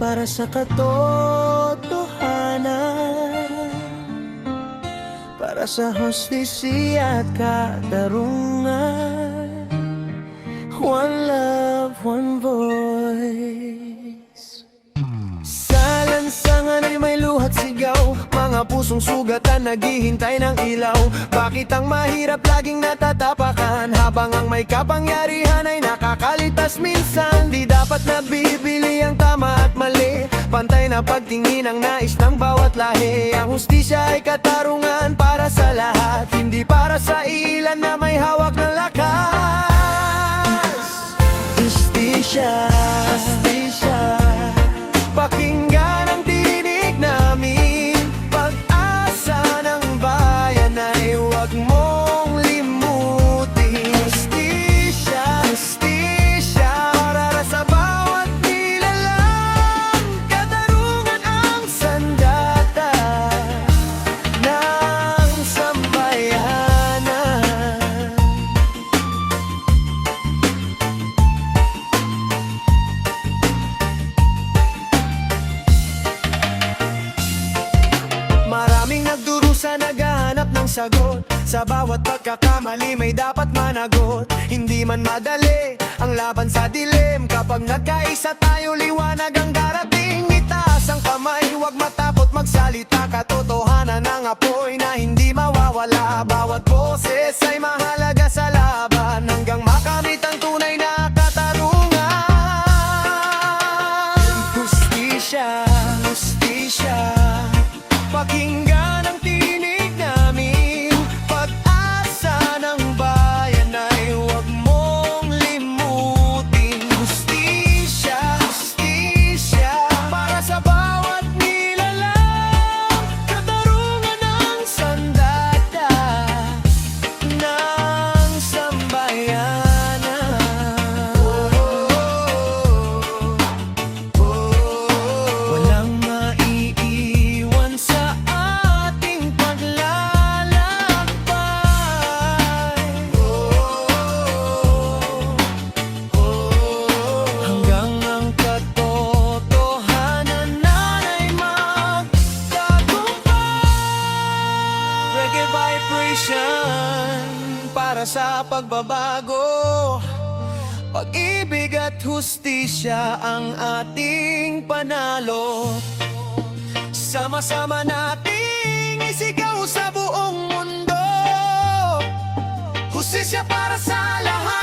para sa katotohanan, para sa hustisya at katarungan. One love, one voice. Sa lansangan ay may luhat sigaw, mga pusong sugatan naghihintay ng ilaw. Bakit ang mahirap laging natatapakan, habang ang may kapangyarihan ay nakakalitas minsan? Di dapat nabibili ang tama at mali, pantay na pagtingin ang nais ng bawat lahi. Ang hustisya ay katarungan para sa lahat, hindi para sa ilan na may hawak na lakas. Hustisya, hustisya, pakinggan ang tinig namin. Pag-asa ng bayan ay huwag mong limutin. Hustisya, hustisya, para sa bawat nilalang. Katarungan ang sandata ng sambayanan. Maraming nagdurusa naghahanap ng sagot, sa bawat pagkakamali may dapat managot. Hindi man madali ang laban sa dilim, kapag nagkaisa tayo liwanag ang darating. Itaas ang kamay, huwag matapot magsalita, katotohanan ng apoy na hindi mawawala. Bawat boses ay mahalaga sa laban, hanggang makamit ang tunay na katarungan. Hustisya, hustisya, pakinggan ang tinig namin. Pag-asa ng bayan ay huwag mong limutin. Hustisya, hustisya, para sa bawat nilalang. Katarungan ng sandata ng sambayanan. Walang maiiwan sa ating paglalakbay, hanggang ang katotohanan ay magtagumpay. Reggae vibration para sa pagbabago, pag-ibig at hustisya ang ating panalo. Sama-sama nating isigaw sa buong mundo, hustisya para sa lahat.